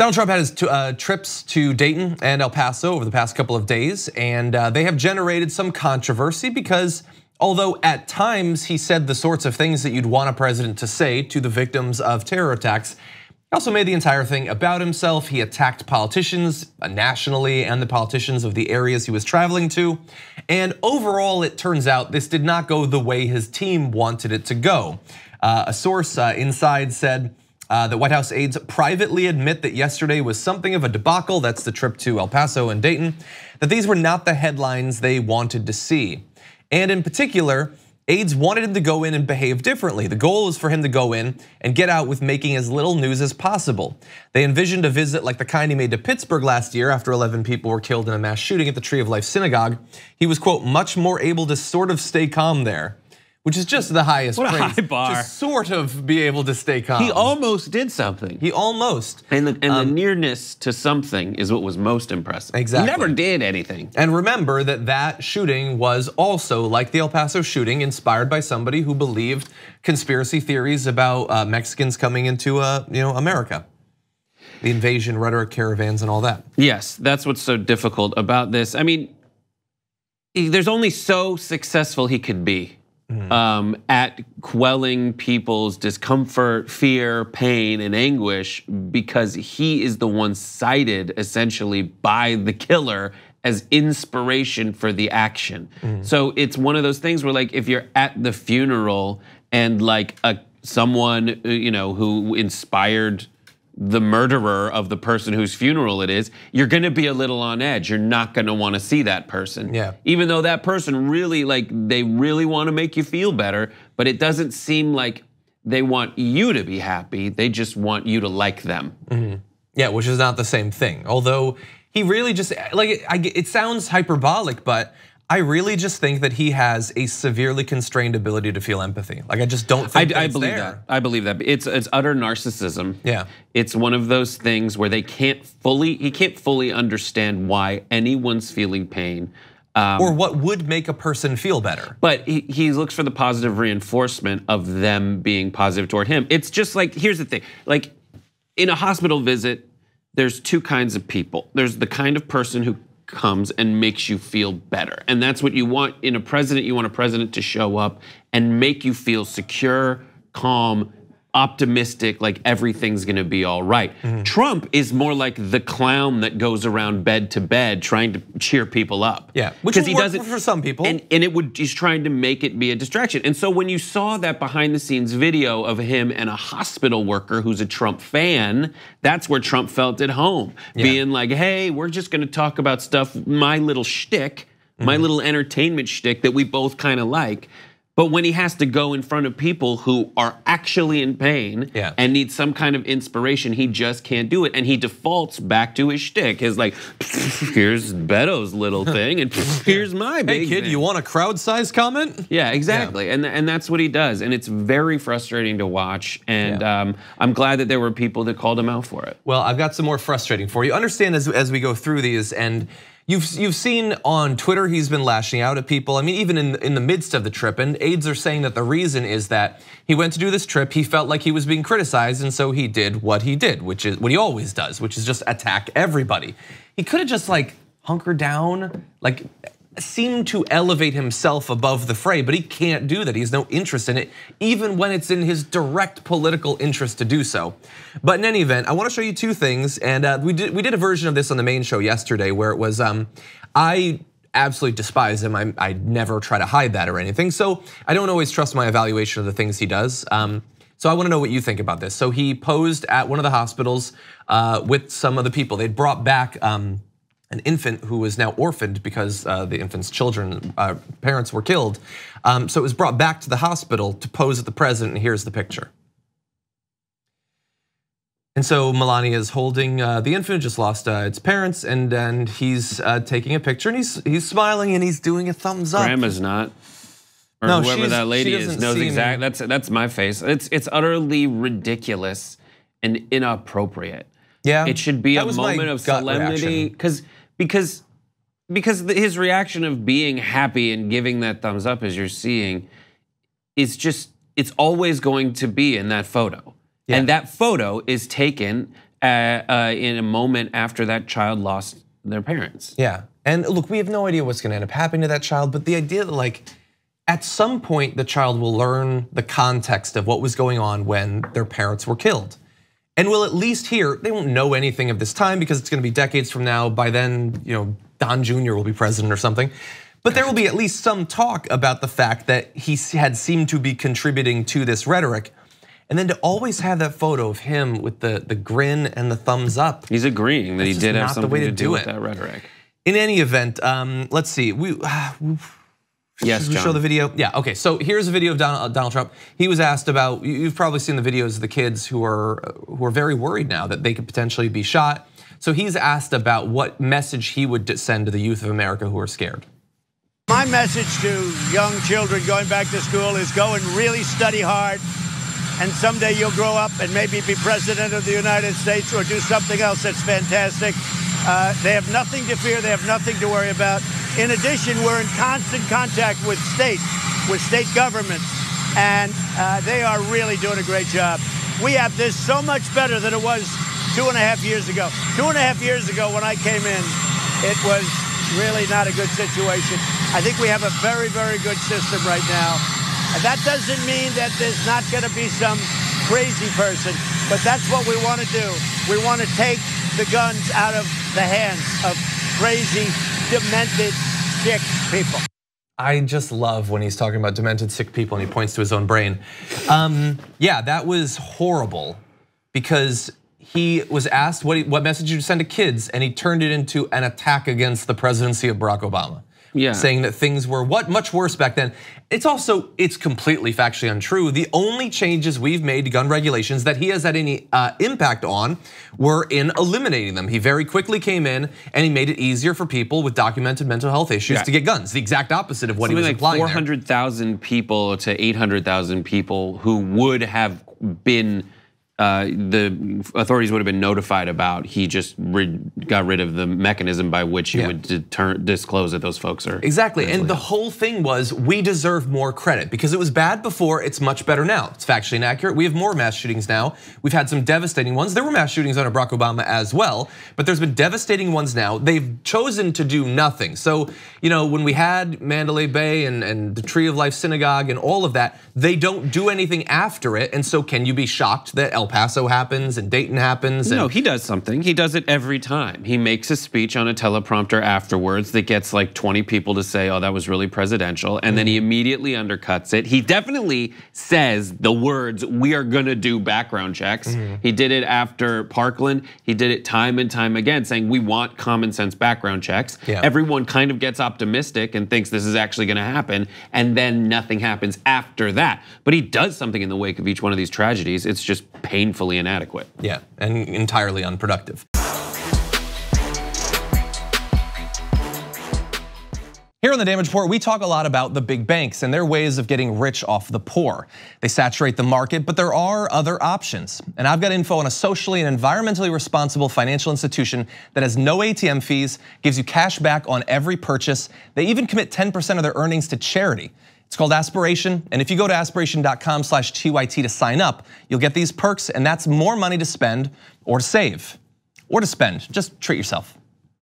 Donald Trump had his trips to Dayton and El Paso over the past couple of days, and they have generated some controversy because although at times he said the sorts of things that you'd want a president to say to the victims of terror attacks, he also made the entire thing about himself. He attacked politicians nationally and the politicians of the areas he was traveling to. And overall, it turns out this did not go the way his team wanted it to go. A source inside said that White House aides privately admit that yesterday was something of a debacle. That's the trip to El Paso and Dayton. That these were not the headlines they wanted to see. And in particular, aides wanted him to go in and behave differently. The goal was for him to go in and get out with making as little news as possible. They envisioned a visit like the kind he made to Pittsburgh last year after 11 people were killed in a mass shooting at the Tree of Life synagogue. He was, quote, much more able to sort of stay calm there, which is just the highest praise. What a high bar. To sort of be able to stay calm. He almost did something. He almost. And the nearness to something is what was most impressive. Exactly. He never did anything. And remember that shooting was also, like the El Paso shooting, inspired by somebody who believed conspiracy theories about Mexicans coming into America. The invasion rhetoric, caravans, and all that. Yes, that's what's so difficult about this. I mean, there's only so successful he could be. At quelling people's discomfort, fear, pain, and anguish, because he is the one cited essentially by the killer as inspiration for the action. So it's one of those things where, like, if you're at the funeral and like someone who inspired the murderer of the person whose funeral it is, you're gonna be a little on edge. You're not gonna wanna see that person. Yeah. Even though that person really, they really wanna make you feel better, but it doesn't seem like they want you to be happy. They just want you to like them. Yeah, which is not the same thing. Although he really just, it sounds hyperbolic, but I really just think that he has a severely constrained ability to feel empathy. Like, I just don't think I believe that. I believe that. It's utter narcissism. Yeah. It's one of those things where he can't fully understand why anyone's feeling pain. Or what would make a person feel better. But he looks for the positive reinforcement of them being positive toward him. It's just like, here's the thing. Like, in a hospital visit, there's two kinds of people. There's the kind of person who comes and makes you feel better. And that's what you want in a president. You want a president to show up and make you feel secure, calm, optimistic, like everything's gonna be all right. Trump is more like the clown that goes around bed to bed trying to cheer people up. Yeah, which he doesn't for some people. And he's trying to make it be a distraction. And so when you saw that behind the scenes video of him and a hospital worker who's a Trump fan, that's where Trump felt at home. Being like, hey, we're just gonna talk about stuff, my little shtick, my little entertainment shtick that we both kind of like. But when he has to go in front of people who are actually in pain and need some kind of inspiration, he just can't do it. And he defaults back to his shtick. His like, here's Beto's little thing, and here's my big Hey kid, thing. you want a crowd-sized comment? Yeah, exactly. And that's what he does. And it's very frustrating to watch. And I'm glad that there were people that called him out for it. Well, I've got some more frustrating for you. Understand as we go through these, and you've seen on Twitter he's been lashing out at people. I mean, even in the midst of the trip, and aides are saying that the reason is that he went to do this trip, he felt like he was being criticized, and so he did what he did, which is what he always does, which is just attack everybody. He could have just like hunkered down, like seemed to elevate himself above the fray, but he can't do that. He has no interest in it, even when it's in his direct political interest to do so. But in any event, I want to show you two things, and we did a version of this on the main show yesterday where it was, I absolutely despise him. I never try to hide that or anything, so I don't always trust my evaluation of the things he does. So I want to know what you think about this. So he posed at one of the hospitals with some of the people. They'd brought back an infant who was now orphaned because the infant's parents were killed. So it was brought back to the hospital to pose at the president, and here's the picture. And so Melania is holding the infant, just lost its parents, and he's taking a picture, and he's smiling and he's doing a thumbs up. Grandma's not. Or no, whoever that lady is knows exactly. That's my face. It's utterly ridiculous and inappropriate. Yeah, it should be a moment of solemnity because his reaction of being happy and giving that thumbs up, as you're seeing, is just, it's always going to be in that photo. Yeah. And that photo is taken in a moment after that child lost their parents. Yeah, and look, we have no idea what's gonna end up happening to that child, but the idea that like, at some point the child will learn the context of what was going on when their parents were killed. And will at least hear, they won't know anything of this time because it's gonna be decades from now. By then, Don Jr. will be president or something. But there will be at least some talk about the fact that he had seemed to be contributing to this rhetoric. And then to always have that photo of him with the grin and the thumbs up. He's agreeing that he did have something to do with that rhetoric. In any event, let's see. Yes, Should we John. show the video? Yeah, okay, so here's a video of Donald Trump. He was asked about, you've probably seen the videos of the kids who are very worried now that they could potentially be shot. So he's asked about what message he would send to the youth of America who are scared. My message to young children going back to school is go and really study hard, and someday you'll grow up and maybe be president of the United States or do something else that's fantastic. They have nothing to fear, they have nothing to worry about. In addition, we're in constant contact with state governments, and they are really doing a great job. We have this so much better than it was 2.5 years ago. 2.5 years ago when I came in, it was really not a good situation. I think we have a very, very good system right now. And that doesn't mean that there's not gonna be some crazy person, but that's what we wanna do. We wanna take the guns out of the hands of crazy, demented, sick people. I just love when he's talking about demented, sick people and he points to his own brain. Yeah, that was horrible because he was asked what message you send to kids, and he turned it into an attack against the presidency of Barack Obama. Yeah. Saying that things were much worse back then. It's completely factually untrue. The only changes we've made to gun regulations that he has had any impact on were in eliminating them. He very quickly came in and he made it easier for people with documented mental health issues to get guns. The exact opposite of what he was implying there. 400,000 people to 800,000 people who would have been, the authorities would have been notified about. He just got rid of the mechanism by which he would disclose that those folks are exactly. And the whole thing was, we deserve more credit because it was bad before. It's much better now. It's factually inaccurate. We have more mass shootings now. We've had some devastating ones. There were mass shootings under Barack Obama as well, but there's been devastating ones now. They've chosen to do nothing. So when we had Mandalay Bay and the Tree of Life Synagogue and all of that, they don't do anything after it. And so can you be shocked that El Paso happens and Dayton happens? No, he does something. He does it every time. He makes a speech on a teleprompter afterwards that gets like 20 people to say, oh, that was really presidential. And then he immediately undercuts it. He definitely says the words, we are gonna do background checks. He did it after Parkland. He did it time and time again, saying we want common sense background checks. Everyone kind of gets optimistic and thinks this is actually gonna happen. And then nothing happens after that. But he does something in the wake of each one of these tragedies. It's just painfully inadequate. Yeah, and entirely unproductive. Here on the Damage Report, we talk a lot about the big banks and their ways of getting rich off the poor. They saturate the market, but there are other options. And I've got info on a socially and environmentally responsible financial institution that has no ATM fees, gives you cash back on every purchase. They even commit 10% of their earnings to charity. It's called Aspiration, and if you go to aspiration.com/TYT to sign up, you'll get these perks, and that's more money to spend or to save or to spend. Just treat yourself.